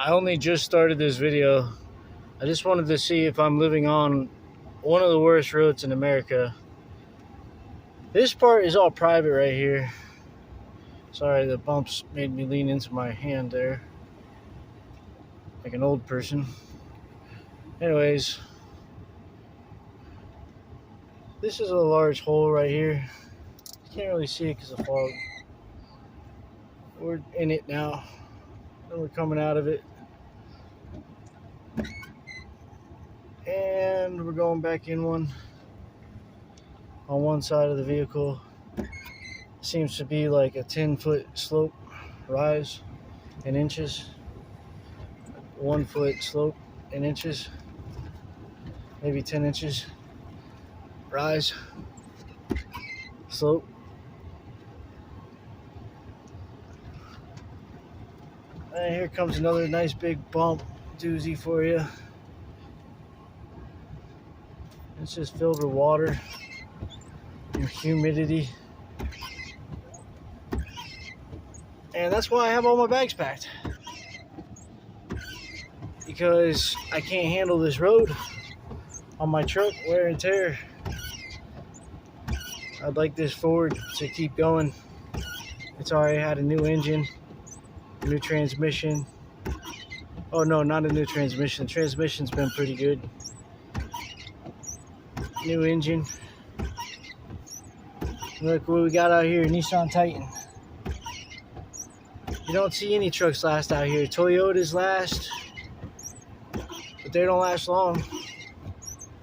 I only just started this video. I just wanted to see if I'm living on one of the worst roads in America. This part is all private right here. Sorry, the bumps made me lean into my hand there, like an old person. Anyways, this is a large hole right here. You can't really see it because of fog. We're in it now, and we're coming out of it. And we're going back in one on one side of the vehicle. Seems to be like a 10-foot slope rise in inches. 1 foot slope in inches. Maybe 10 inches rise slope. And here comes another nice big bump doozy for you. It's just filled with water and humidity. And that's why I have all my bags packed. Because I can't handle this road on my truck, wear and tear. I'd like this Ford to keep going. It's already had a new engine, new transmission. Oh no, not a new transmission. The transmission's been pretty good. New engine. Look what we got out here, Nissan Titan. You don't see any trucks last out here. Toyotas last, but they don't last long.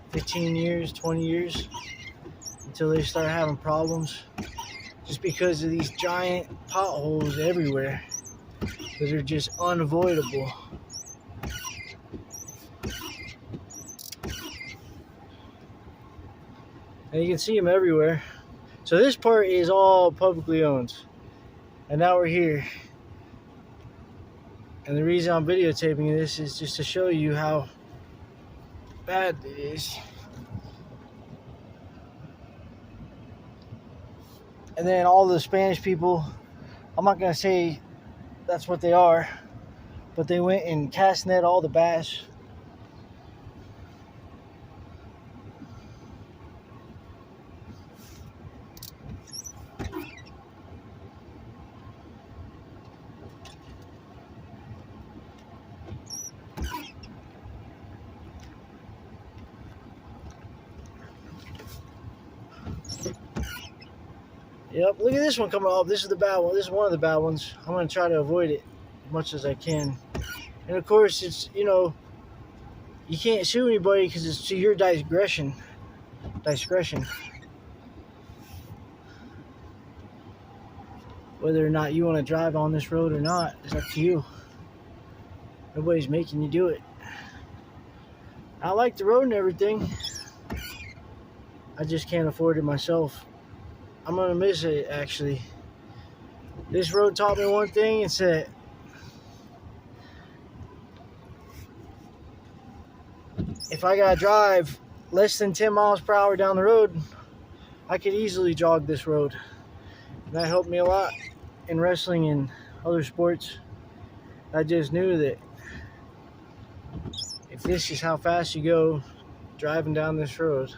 15 years, 20 years, until they start having problems. Just because of these giant potholes everywhere that are just unavoidable. And you can see them everywhere. So this part is all publicly owned. And now we're here. And the reason I'm videotaping this is just to show you how bad it is. And then all the Spanish people, I'm not going to say that's what they are, but they went and cast net all the bass. Yep, look at this one coming up. This is the bad one. This is one of the bad ones. I'm going to try to avoid it as much as I can. And of course, it's, you know, you can't sue anybody because it's to your discretion. Whether or not you want to drive on this road or not is up to you. Nobody's making you do it. I like the road and everything. I just can't afford it myself. I'm going to miss it, actually. This road taught me one thing. It's that if I got to drive less than 10 miles per hour down the road, I could easily jog this road. And that helped me a lot in wrestling and other sports. I just knew that if this is how fast you go driving down this road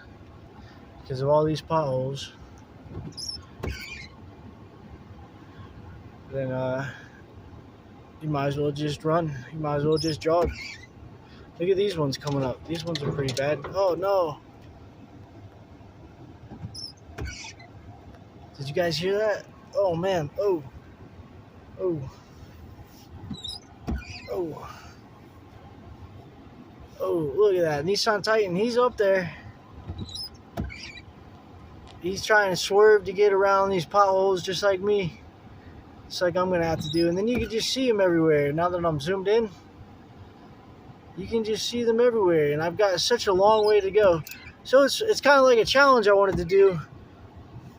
because of all these potholes, then you might as well just run. You might as well just jog. Look at these ones coming up. These ones are pretty bad. Oh no. Did you guys hear that? Oh man. Oh. Oh. Oh. Oh, look at that. Nissan Titan. He's up there. He's trying to swerve to get around these potholes just like me. It's like I'm going to have to do. And then you can just see them everywhere. Now that I'm zoomed in, you can just see them everywhere. And I've got such a long way to go. So it's kind of like a challenge I wanted to do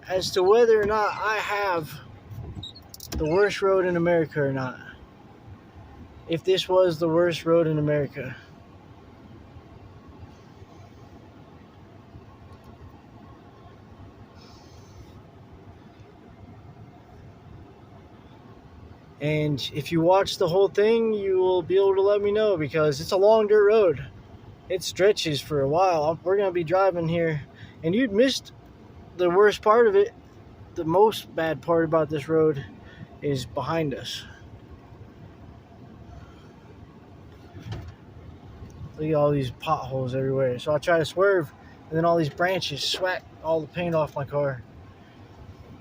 as to whether or not I have the worst road in America or not. If this was the worst road in America. And if you watch the whole thing, you will be able to let me know, because it's a long dirt road. It stretches for a while. We're going to be driving here, and you'd missed the worst part of it. The most bad part about this road is behind us. Look at all these potholes everywhere. So I try to swerve, and then all these branches swack all the paint off my car.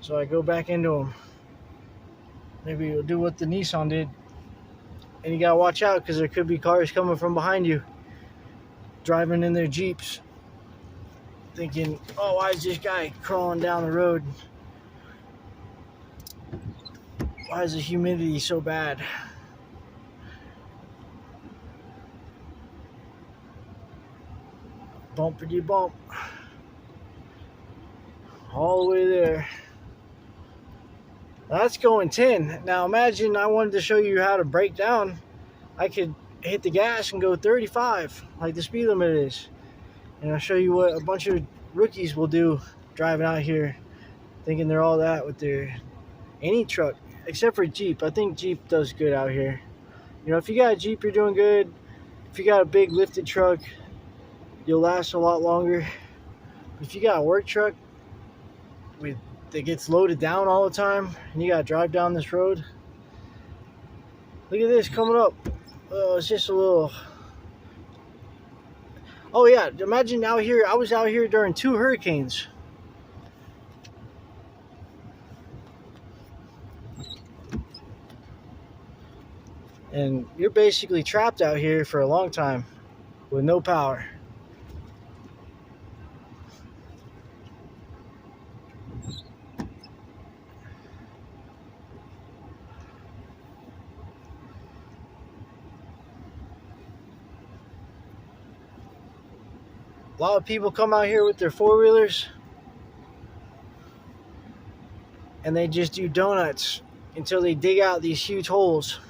So I go back into them. Maybe you'll do what the Nissan did. And you gotta watch out, because there could be cars coming from behind you, driving in their Jeeps, thinking, oh, why is this guy crawling down the road? Why is the humidity so bad? Bumpity bump. All the way there. That's going 10. Now imagine I wanted to show you how to break down. I could hit the gas and go 35, like the speed limit is. And I'll show you what a bunch of rookies will do driving out here, thinking they're all that with their any truck, except for Jeep. I think Jeep does good out here. You know, if you got a Jeep, you're doing good. If you got a big lifted truck, you'll last a lot longer. If you got a work truck that gets loaded down all the time, and you gotta drive down this road. Look at this coming up. Oh, it's just a little. Oh yeah, imagine out here. I was out here during 2 hurricanes. And you're basically trapped out here for a long time with no power. A lot of people come out here with their 4-wheelers, and they just do donuts until they dig out these huge holes.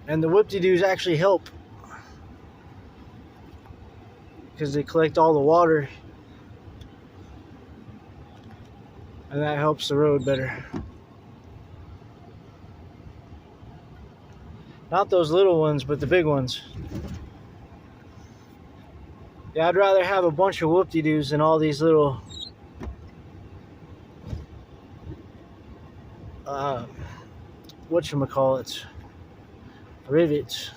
And the whoop-de-doos actually help, because they collect all the water, and that helps the road better. Not those little ones, but the big ones. Yeah, I'd rather have a bunch of whoop-de-doos than all these little whatchamacallits, rivets.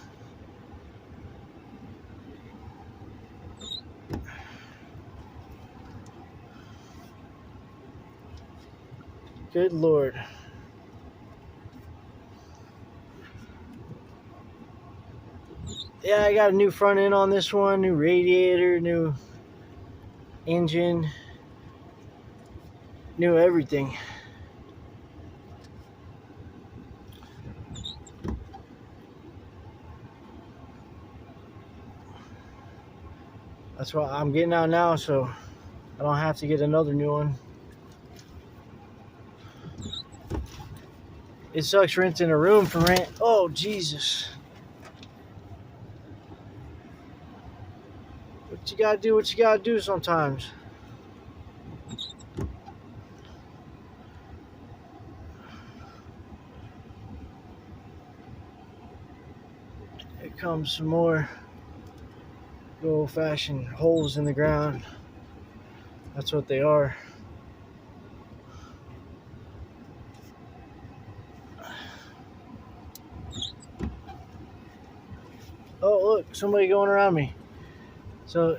Good Lord. Yeah, I got a new front end on this one, new radiator, new engine, new everything. That's what I'm getting out now, so I don't have to get another new one. It sucks renting a room for rent. Oh, Jesus. But you gotta do what you gotta do sometimes. Here comes some more good old-fashioned holes in the ground. That's what they are. Oh, look, somebody going around me. So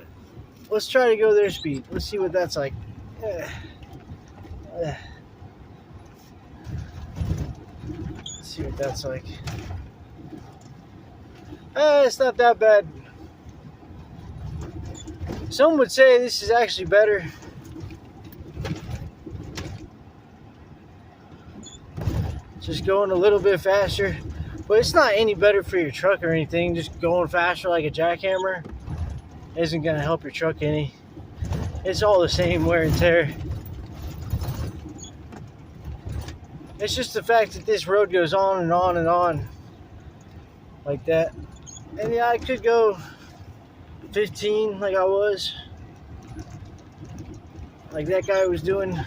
let's try to go their speed. Let's see what that's like. Let's see what that's like. It's not that bad. Some would say this is actually better. Just going a little bit faster. But it's not any better for your truck or anything. Just going faster like a jackhammer isn't going to help your truck any. It's all the same wear and tear. It's just the fact that this road goes on and on and on like that. And yeah, I could go 15 like I was. like that guy was doing.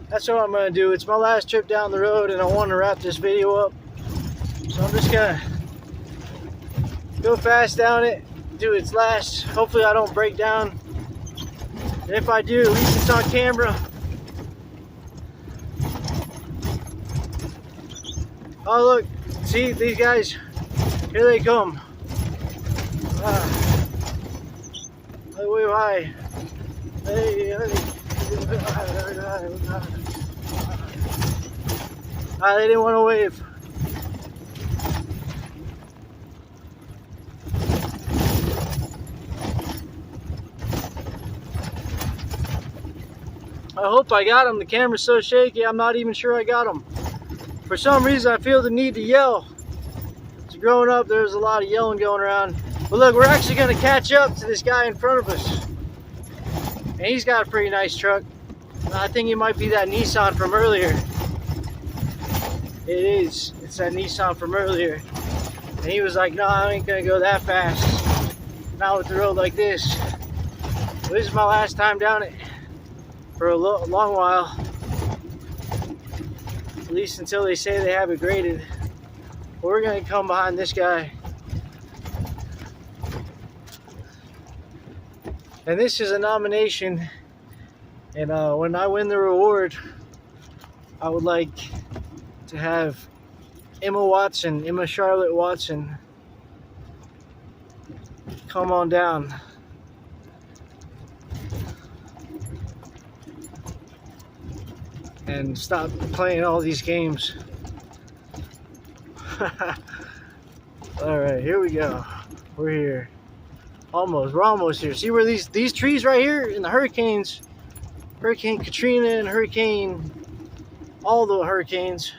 That's what I'm gonna do. It's my last trip down the road and I want to wrap this video up. So I'm just gonna go fast down it, do its last. Hopefully I don't break down. And if I do, at least it's on camera. Oh look, see these guys, here they come. Way high. Hey, they didn't want to wave. I hope I got them. The camera's so shaky, I'm not even sure I got them. For some reason, I feel the need to yell. So growing up, there was a lot of yelling going around. But look, we're actually going to catch up to this guy in front of us. And he's got a pretty nice truck. I think it might be that Nissan from earlier. It is. It's that Nissan from earlier. And he was like, no, I ain't going to go that fast. Not with the road like this. Well, this is my last time down it. For a long while. At least until they say they have it graded. But we're going to come behind this guy. And this is a nomination. And when I win the reward, I would like to have Emma Charlotte Watson, come on down. And stop playing all these games. Alright, here we go. We're here. We're almost here. See where these trees right here in the hurricanes, Hurricane Katrina and all the hurricanes,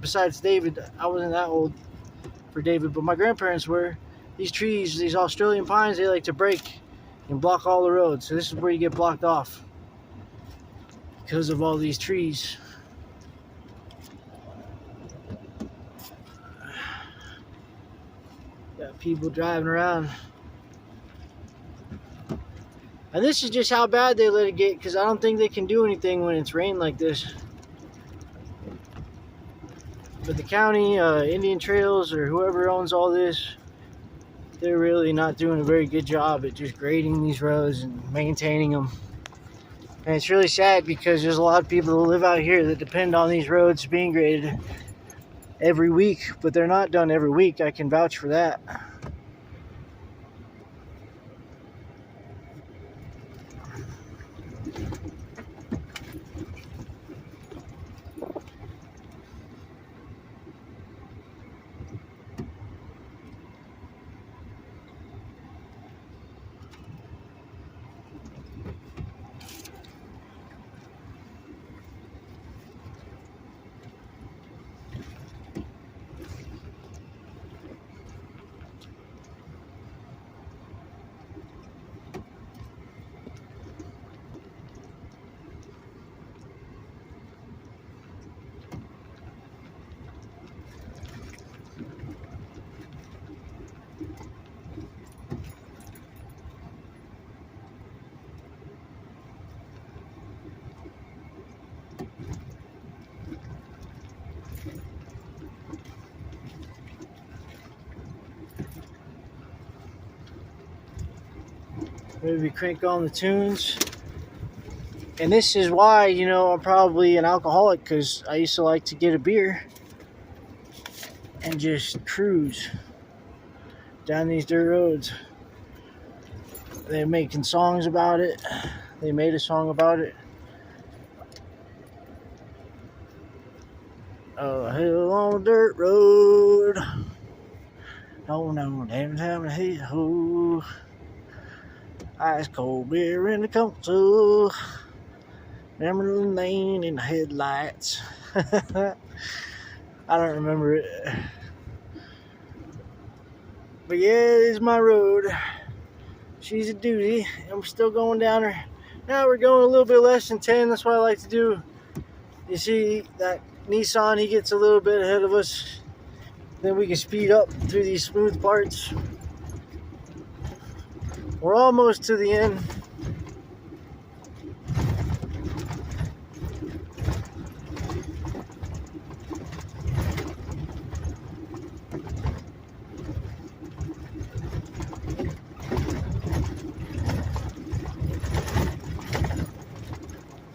besides David. I wasn't that old for David, but my grandparents were. These trees, these Australian pines, they like to break and block all the roads. So this is where you get blocked off. Because of all these trees. Got people driving around. And this is just how bad they let it get, because I don't think they can do anything when it's rain like this. But the county, Indian Trails, or whoever owns all this, they're really not doing a very good job at just grading these roads and maintaining them. And it's really sad because there's a lot of people that live out here that depend on these roads being graded every week, but they're not done every week. I can vouch for that. Maybe crank on the tunes. And this is why, you know, I'm probably an alcoholic, because I used to like to get a beer and just cruise down these dirt roads. They're making songs about it. They made a song about it. Oh, hell on a dirt road. Oh no, damn time to hate ho. Ice cold beer in the console. Remember the lane in the headlights. I don't remember it. But yeah, this is my road. She's a doozy. I'm still going down her. Now we're going a little bit less than 10. That's what I like to do. You see that Nissan, he gets a little bit ahead of us. Then we can speed up through these smooth parts. We're almost to the end.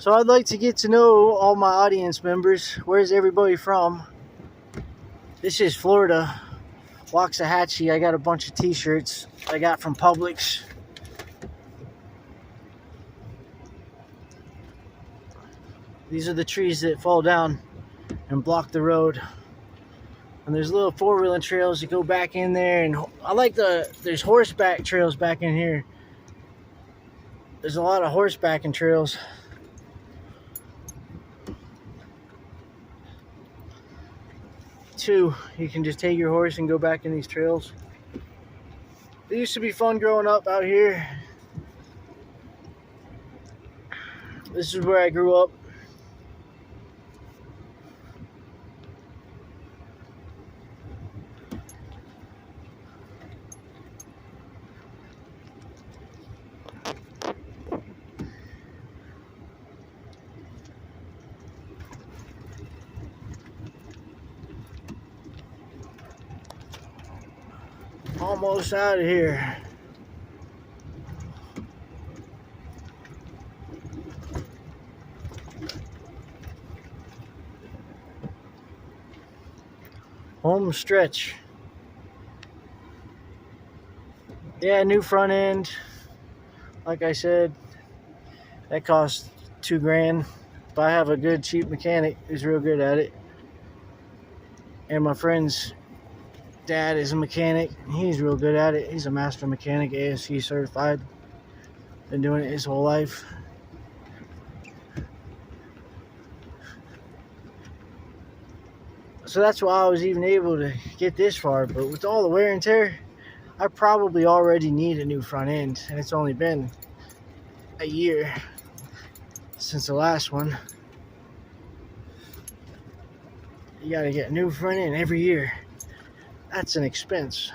So I'd like to get to know all my audience members. Where's everybody from? This is Florida, Waxahachie. I got a bunch of t-shirts I got from Publix. These are the trees that fall down and block the road. And there's little four-wheeling trails that go back in there. And I like there's horseback trails back in here. There's a lot of horsebacking trails. Too, you can just take your horse and go back in these trails. It used to be fun growing up out here. This is where I grew up. Almost out of here. Home stretch. Yeah, new front end. Like I said, that costs $2,000. But I have a good cheap mechanic who's real good at it. And my friend's dad is a mechanic. He's real good at it. He's a master mechanic, ASE certified. Been doing it his whole life. So that's why I was even able to get this far. But with all the wear and tear, I probably already need a new front end. And it's only been a year since the last one. You gotta get a new front end every year. That's an expense.